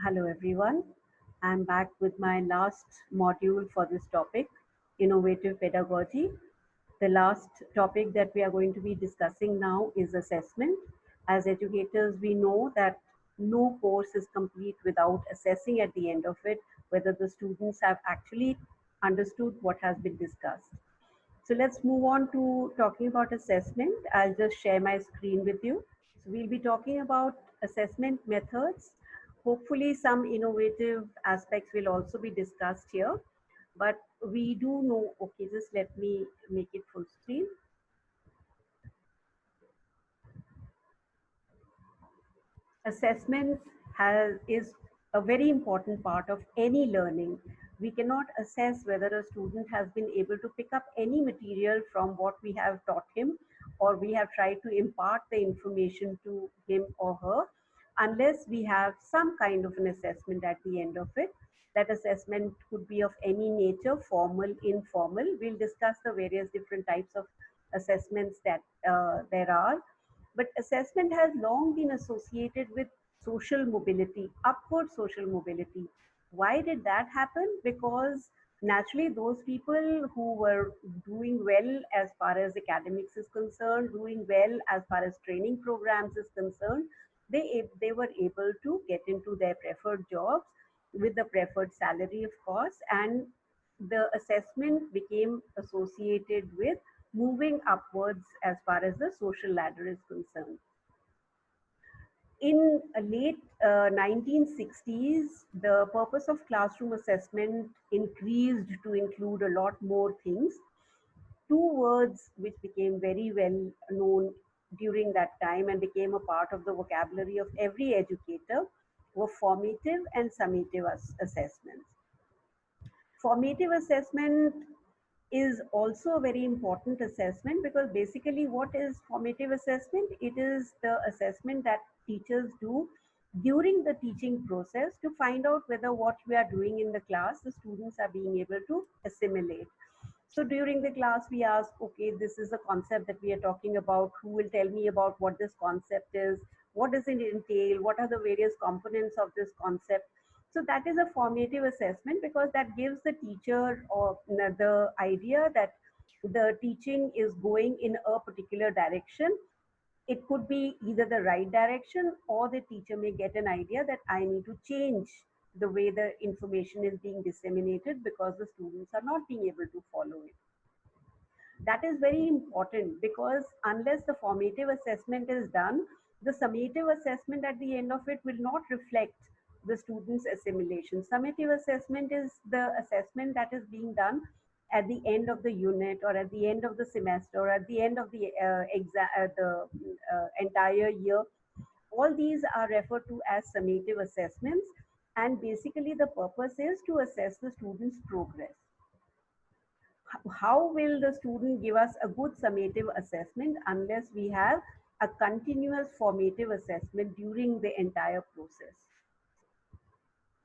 Hello everyone. I'm back with my last module for this topic, innovative pedagogy. The last topic that we are going to be discussing now is assessment. As educators, we know that no course is complete without assessing at the end of it whether the students have actually understood what has been discussed. So let's move on to talking about assessment. I'll just share my screen with you. So we'll be talking about assessment methods. Hopefully some innovative aspects will also be discussed here. But we do know, okay, just let me make it full screen. Assessment is a very important part of any learning. We cannot assess whether a student has been able to pick up any material from what we have taught him or we have tried to impart the information to him or her unless we have some kind of an assessment at the end of it. That assessment could be of any nature, formal, informal. We'll discuss the various different types of assessments that there are, but assessment has long been associated with social mobility, upward social mobility. Why did that happen? Because naturally, those people who were doing well as far as academics is concerned, doing well as far as training programs is concerned, they were able to get into their preferred jobs with the preferred salary, of course, and the assessment became associated with moving upwards as far as the social ladder is concerned. In late 1960s, the purpose of classroom assessment increased to include a lot more things. Two words which became very well known during that time and became a part of the vocabulary of every educator were formative and summative assessments. Formative assessment is also a very important assessment because basically what is formative assessment? It is the assessment that teachers do during the teaching process to find out whether what we are doing in the class, the students are being able to assimilate. So during the class, we ask, okay, this is a concept that we are talking about. Who will tell me about what this concept is? What does it entail? What are the various components of this concept? So that is a formative assessment because that gives the teacher or the idea that the teaching is going in a particular direction. It could be either the right direction or the teacher may get an idea that I need to change the way the information is being disseminated because the students are not being able to follow it. That is very important because unless the formative assessment is done, the summative assessment at the end of it will not reflect the student's assimilation. Summative assessment is the assessment that is being done at the end of the unit or at the end of the semester or at the end of the entire year. All these are referred to as summative assessments, and basically the purpose is to assess the student's progress. How will the student give us a good summative assessment unless we have a continuous formative assessment during the entire process?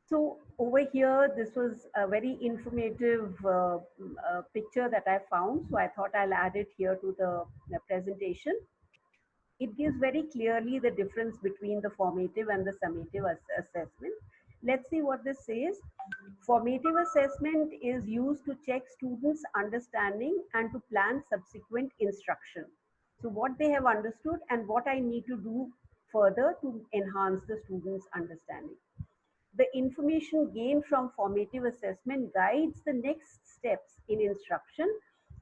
So over here, this was a very informative picture that I found. So I thought I'll add it here to the presentation. It gives very clearly the difference between the formative and the summative assessment. Let's see what this says. Formative assessment is used to check students' understanding and to plan subsequent instruction. So what they have understood and what I need to do further to enhance the students' understanding. The information gained from formative assessment guides the next steps in instruction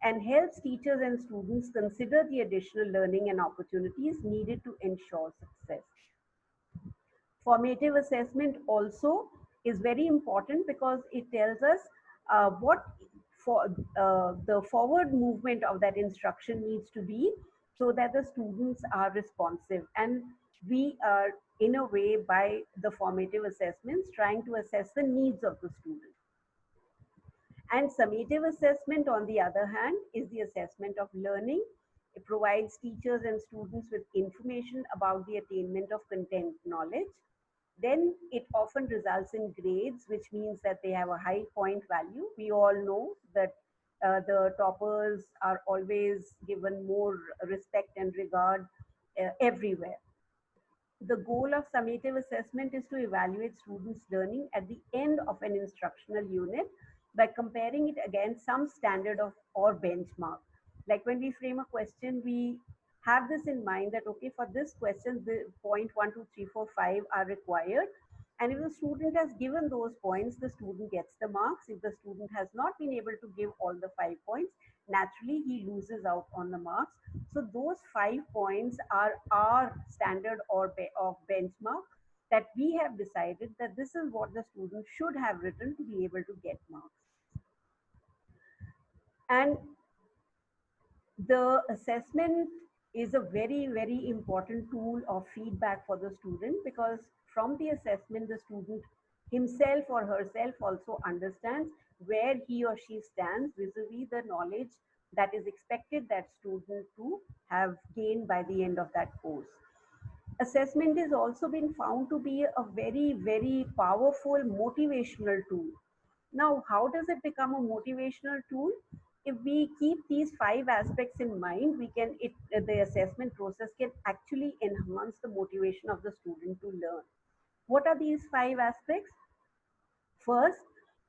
and helps teachers and students consider the additional learning and opportunities needed to ensure success. Formative assessment also is very important because it tells us what for the forward movement of that instruction needs to be so that the students are responsive, and we are in a way by the formative assessments trying to assess the needs of the student. And summative assessment, on the other hand, is the assessment of learning. It provides teachers and students with information about the attainment of content knowledge. Then it often results in grades, which means that they have a high point value. We all know that the toppers are always given more respect and regard everywhere. The goal of summative assessment is to evaluate students' learning at the end of an instructional unit by comparing it against some standard of or benchmark. Like when we frame a question, we have this in mind that okay, for this question, the point 1, 2, 3, 4, 5 are required. And if the student has given those points, the student gets the marks. If the student has not been able to give all the 5 points, naturally he loses out on the marks. So those 5 points are our standard or of benchmark that we have decided that this is what the student should have written to be able to get marks. And the assessment is a very, very important tool of feedback for the student, because from the assessment, the student himself or herself also understands where he or she stands vis-a-vis the knowledge that is expected that student to have gained by the end of that course. Assessment has also been found to be a very, very powerful motivational tool. Now, how does it become a motivational tool? If we keep these 5 aspects in mind, we can the assessment process can actually enhance the motivation of the student to learn. What are these 5 aspects? First,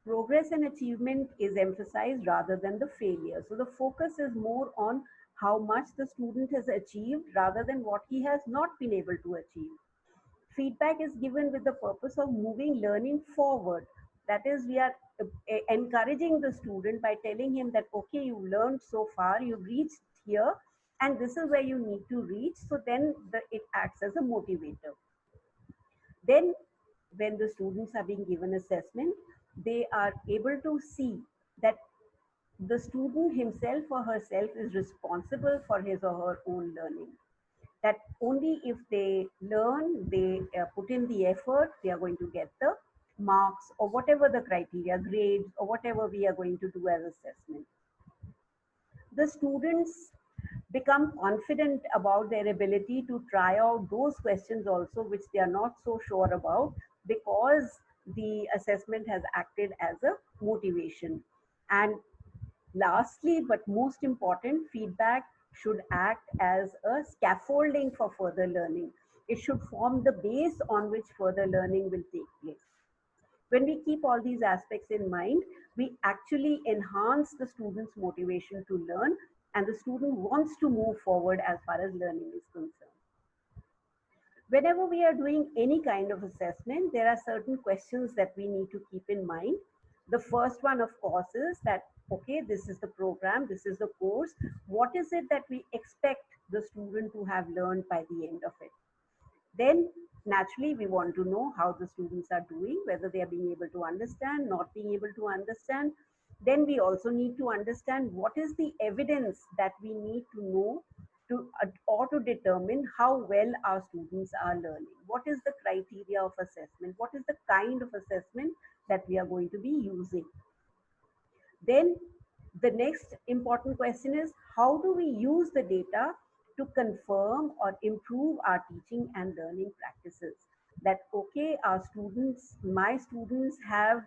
progress and achievement is emphasized rather than the failure. So the focus is more on how much the student has achieved rather than what he has not been able to achieve. Feedback is given with the purpose of moving learning forward. That is, we are encouraging the student by telling him that, okay, you learned so far, you've reached here, and this is where you need to reach. So then it acts as a motivator. Then, when the students are being given assessment, they are able to see that the student himself or herself is responsible for his or her own learning. That only if they learn, they put in the effort, they are going to get the marks or whatever the criteria, grades, or whatever we are going to do as assessment. The students become confident about their ability to try out those questions also which they are not so sure about, because the assessment has acted as a motivation. And lastly, but most important, feedback should act as a scaffolding for further learning. It should form the base on which further learning will take place. When we keep all these aspects in mind, we actually enhance the student's motivation to learn, and the student wants to move forward as far as learning is concerned. Whenever we are doing any kind of assessment, there are certain questions that we need to keep in mind. The first one, of course, is that, okay, this is the program, this is the course. What is it that we expect the student to have learned by the end of it? Then, naturally, we want to know how the students are doing, whether they are being able to understand, not being able to understand. Then we also need to understand what is the evidence that we need to know to or to determine how well our students are learning. What is the criteria of assessment? What is the kind of assessment that we are going to be using? Then the next important question is, how do we use the data to confirm or improve our teaching and learning practices? That, okay, our students, my students have,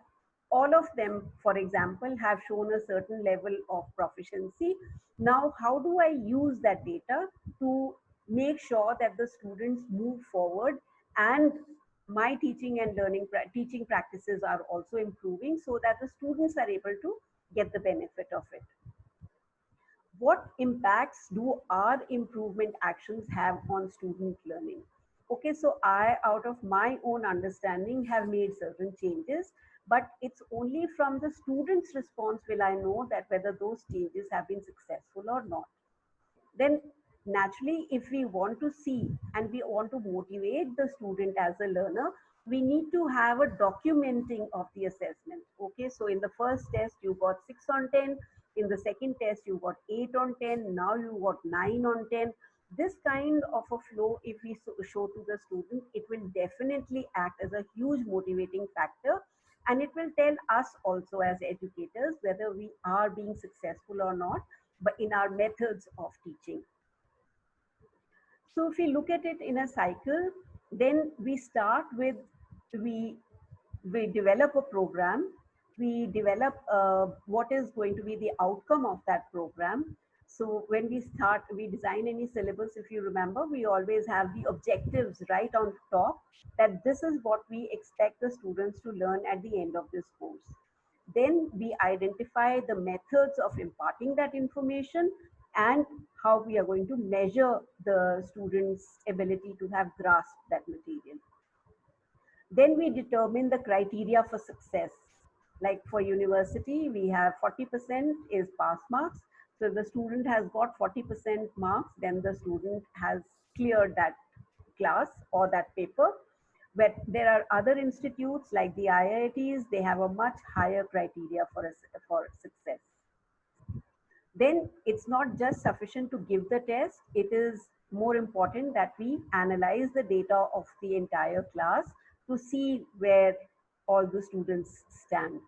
all of them, for example, have shown a certain level of proficiency. Now, how do I use that data to make sure that the students move forward, and my teaching and learning teaching practices are also improving so that the students are able to get the benefit of it? What impacts do our improvement actions have on student learning? Okay, so I, out of my own understanding, have made certain changes, but it's only from the student's response will I know that whether those changes have been successful or not. Then, naturally, if we want to see and we want to motivate the student as a learner, we need to have a documenting of the assessment. Okay, so in the first test you got 6 on 10, in the second test you got 8 on 10, now you got 9 on 10. This kind of a flow, if we show to the student, it will definitely act as a huge motivating factor, and it will tell us also as educators whether we are being successful or not, but in our methods of teaching. So if we look at it in a cycle, then we start with, we we develop a program, we develop what is going to be the outcome of that program. So when we design any syllabus, if you remember, we always have the objectives right on top, that this is what we expect the students to learn at the end of this course. Then we identify the methods of imparting that information and how we are going to measure the students' ability to have grasped that material. Then we determine the criteria for success. Like for university, we have 40% is pass marks. So if the student has got 40% marks, then the student has cleared that class or that paper. But there are other institutes like the IITs, they have a much higher criteria for success. Then it's not just sufficient to give the test, it is more important that we analyze the data of the entire class to see where all the students stand.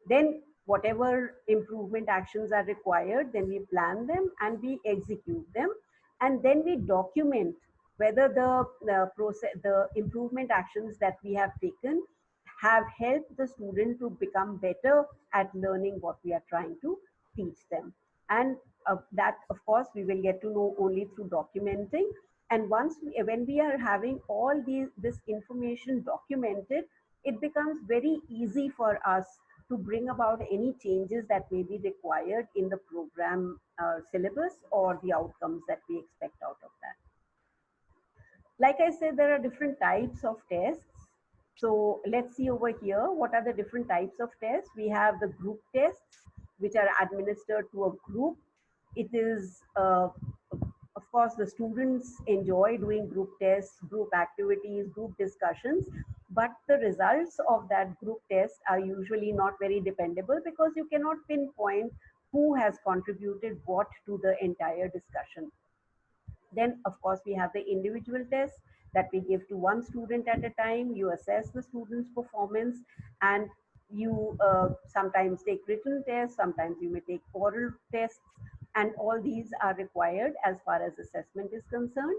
Then whatever improvement actions are required, then we plan them and we execute them, and then we document whether the improvement actions that we have taken have helped the student to become better at learning what we are trying to teach them. And that, of course, we will get to know only through documenting. And when we are having all this information documented, it becomes very easy for us to bring about any changes that may be required in the program syllabus or the outcomes that we expect out of that. Like I said, there are different types of tests. So let's see over here, what are the different types of tests? We have the group tests, which are administered to a group. It is, of course, the students enjoy doing group tests, group activities, group discussions, but the results of that group test are usually not very dependable because you cannot pinpoint who has contributed what to the entire discussion. Then, of course, we have the individual tests that we give to one student at a time. You assess the student's performance, and you sometimes take written tests, sometimes you may take oral tests, and all these are required as far as assessment is concerned.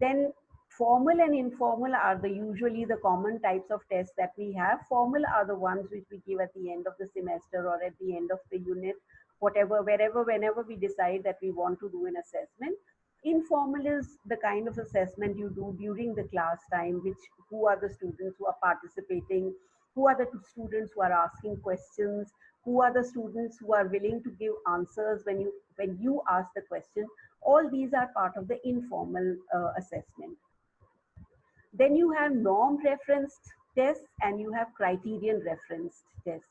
Then formal and informal are the usually the common types of tests that we have. Formal are the ones which we give at the end of the semester or at the end of the unit, whatever, wherever, whenever we decide that we want to do an assessment. Informal is the kind of assessment you do during the class time, which who are the students who are participating, who are the students who are asking questions, who are the students who are willing to give answers when you ask the question. All these are part of the informal assessment. Then you have norm referenced tests and you have criterion referenced tests.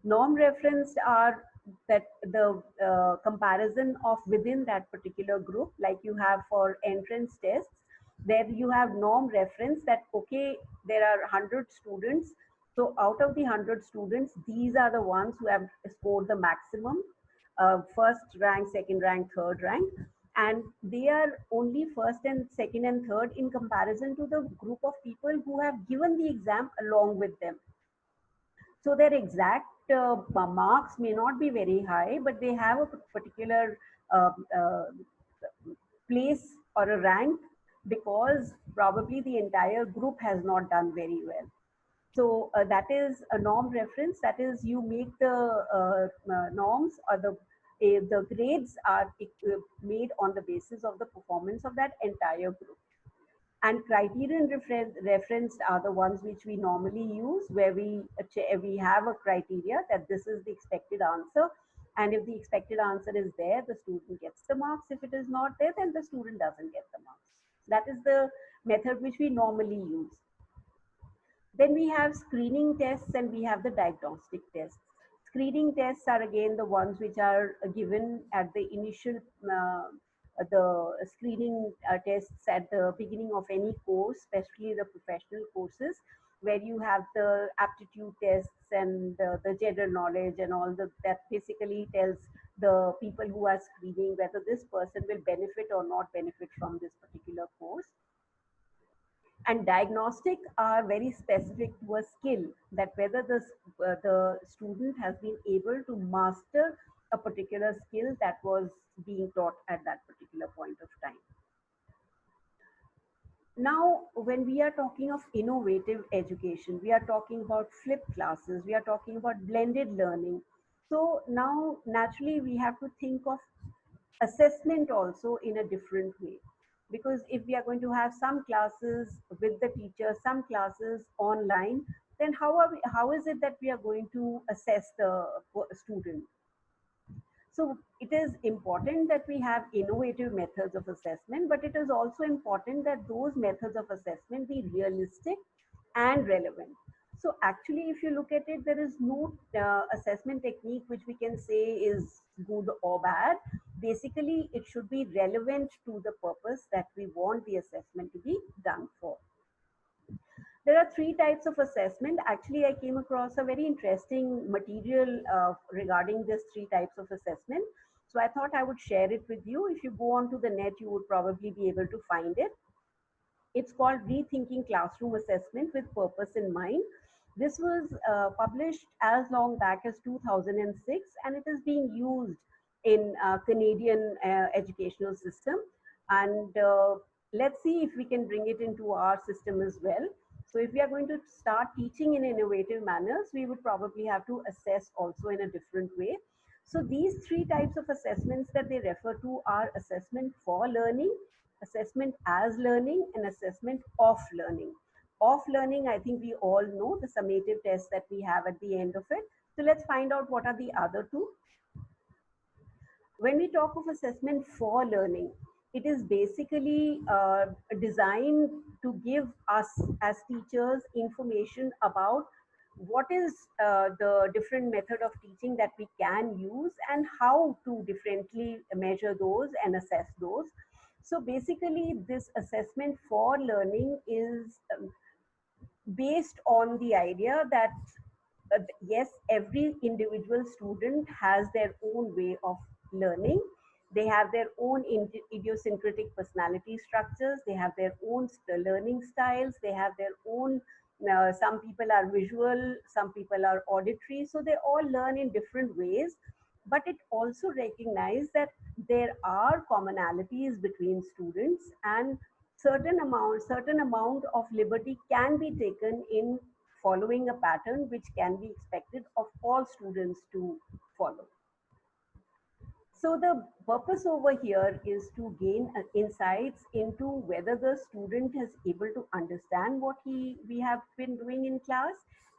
Norm referenced are that the comparison of within that particular group, like you have for entrance tests, there you have norm reference that, okay, there are 100 students. So out of the 100 students, these are the ones who have scored the maximum, first rank, second rank, third rank, and they are only first and second and third in comparison to the group of people who have given the exam along with them. So their exact marks may not be very high, but they have a particular uh, uh, place or a rank because probably the entire group has not done very well. So that is a norm reference. That is, you make the norms or the grades are made on the basis of the performance of that entire group. And criterion referenced are the ones which we normally use, where we have a criteria that this is the expected answer. And if the expected answer is there, the student gets the marks. If it is not there, then the student doesn't get the marks. That is the method which we normally use. Then we have screening tests and we have the diagnostic tests. Screening tests are again the ones which are given at the initial, the screening tests at the beginning of any course, especially the professional courses, where you have the aptitude tests and the general knowledge and all that basically tells the people who are screening whether this person will benefit or not benefit from this particular course. And diagnostic are very specific to a skill, that whether the student has been able to master a particular skill that was being taught at that particular point of time. Now, when we are talking of innovative education, we are talking about flipped classes, we are talking about blended learning. So now naturally we have to think of assessment also in a different way. Because if we are going to have some classes with the teacher, some classes online, then how is it that we are going to assess the student? So it is important that we have innovative methods of assessment, but it is also important that those methods of assessment be realistic and relevant. So actually, if you look at it, there is no assessment technique which we can say is good or bad. Basically, it should be relevant to the purpose that we want the assessment to be done for. There are three types of assessment. Actually, I came across a very interesting material regarding this three types of assessment. So I thought I would share it with you. If you go onto the net, you would probably be able to find it. It's called Rethinking Classroom Assessment with Purpose in Mind. This was published as long back as 2006, and it is being used in Canadian educational system. And let's see if we can bring it into our system as well. So if we are going to start teaching in innovative manners, we would probably have to assess also in a different way. So these three types of assessments that they refer to are assessment for learning, assessment as learning, and assessment of learning. Of learning, I think we all know the summative test that we have at the end of it. So let's find out what are the other two. When we talk of assessment for learning, it is basically designed to give us as teachers information about what is the different method of teaching that we can use and how to differently measure those and assess those. So basically, this assessment for learning is based on the idea that yes, every individual student has their own way of learning. They have their own idiosyncratic personality structures. They have their own learning styles. They have their own, some people are visual, some people are auditory. So they all learn in different ways. But it also recognizes that there are commonalities between students, and certain amount of liberty can be taken in following a pattern which can be expected of all students to follow. So the purpose over here is to gain insights into whether the student is able to understand what we have been doing in class,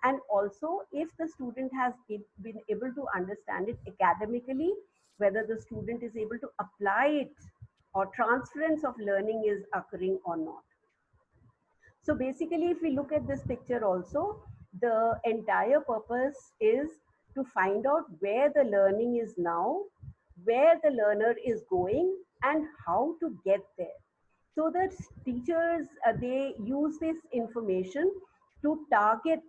and also if the student has been able to understand it academically, whether the student is able to apply it or transference of learning is occurring or not. So basically, if we look at this picture also, the entire purpose is to find out where the learning is now, where the learner is going, and how to get there. So that teachers, they use this information to target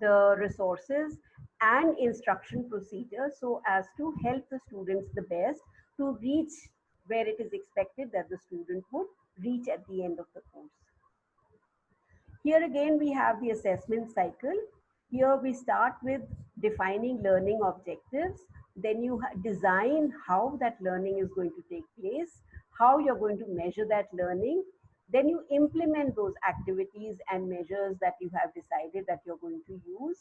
the resources and instruction procedures so as to help the students the best to reach where it is expected that the student would reach at the end of the course. Here again, we have the assessment cycle. Here we start with defining learning objectives. Then you design how that learning is going to take place, how you're going to measure that learning. Then you implement those activities and measures that you have decided that you're going to use.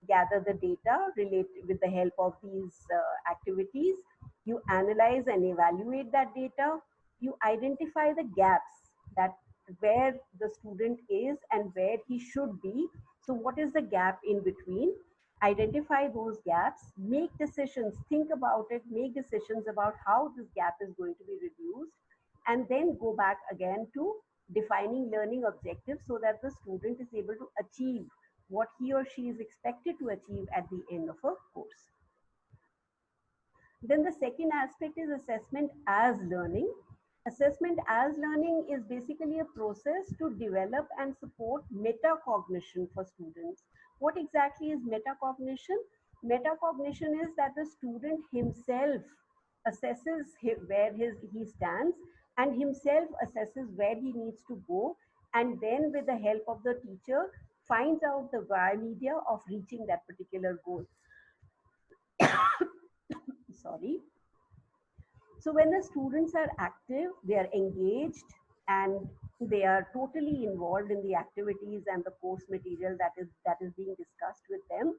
Gather the data related with the help of these activities. You analyze and evaluate that data. You identify the gaps that where the student is and where he should be. So, what is the gap in between? Identify those gaps, make decisions, think about it, make decisions about how this gap is going to be reduced, and then go back again to defining learning objectives so that the student is able to achieve what he or she is expected to achieve at the end of a course. Then the second aspect is assessment as learning. Assessment as learning is basically a process to develop and support metacognition for students. What exactly is metacognition? Metacognition is that the student himself assesses where he stands and himself assesses where he needs to go, and then with the help of the teacher finds out the via media of reaching that particular goal. Sorry. So when the students are active, they are engaged, and they are totally involved in the activities and the course material that is being discussed with them,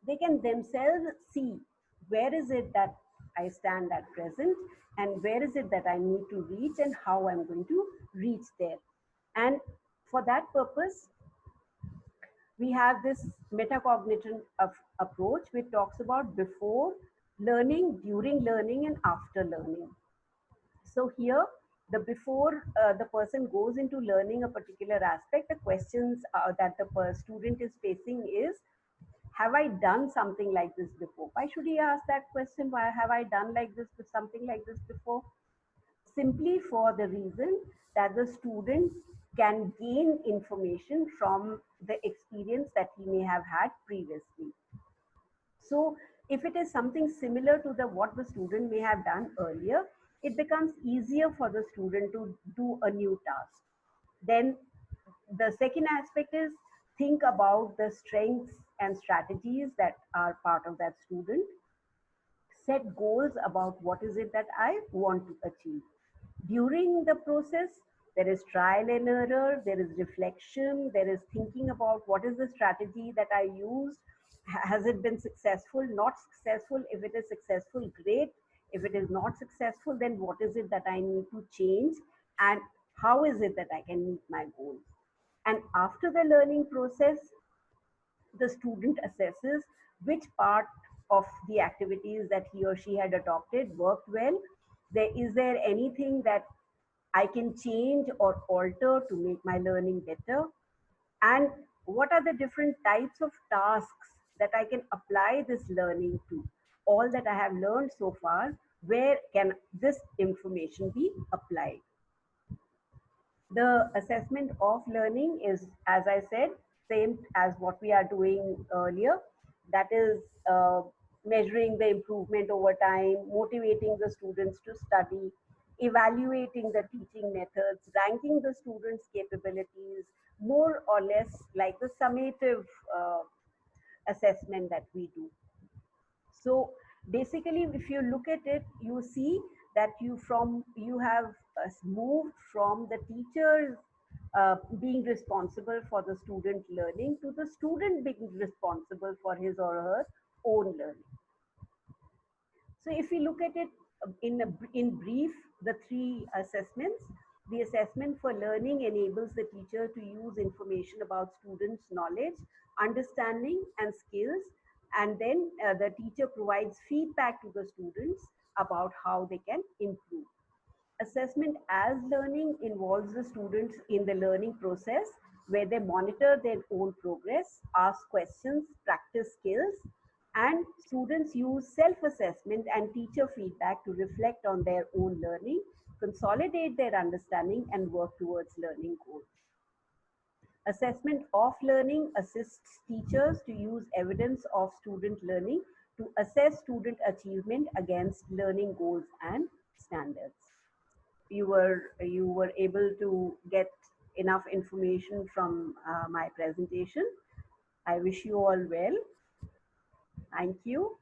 they can themselves see where is it that I stand at present, and where is it that I need to reach and how I'm going to reach there. And for that purpose, we have this metacognition approach which talks about before learning, during learning, and after learning. So here, the before the person goes into learning a particular aspect, the questions that the student is facing is, have I done something like this before? Why should he ask that question? Why have I done like this, something like this before? Simply for the reason that the student can gain information from the experience that he may have had previously. So if it is something similar to the what the student may have done earlier, it becomes easier for the student to do a new task. Then the second aspect is think about the strengths and strategies that are part of that student. Set goals about what is it that I want to achieve. During the process, there is trial and error, there is reflection, there is thinking about what is the strategy that I used. Has it been successful, not successful? If it is successful, great. If it is not successful, then what is it that I need to change? And how is it that I can meet my goals? And after the learning process, the student assesses which part of the activities that he or she had adopted worked well. Is there anything that I can change or alter to make my learning better? And what are the different types of tasks that I can apply this learning to? All that I have learned so far, where can this information be applied? The assessment of learning is, as I said, same as what we are doing earlier. That is measuring the improvement over time, motivating the students to study, evaluating the teaching methods, ranking the students' capabilities, more or less like the summative assessment that we do. So basically, if you look at it, you see that you have moved from the teachers being responsible for the student learning to the student being responsible for his or her own learning. So if we look at it in brief, the three assessments, the assessment for learning enables the teacher to use information about students' knowledge, understanding, and skills. And then the teacher provides feedback to the students about how they can improve. Assessment as learning involves the students in the learning process where they monitor their own progress, ask questions, practice skills, and students use self-assessment and teacher feedback to reflect on their own learning, consolidate their understanding, and work towards learning goals. Assessment of learning assists teachers to use evidence of student learning to assess student achievement against learning goals and standards. You were able to get enough information from my presentation. I wish you all well. Thank you.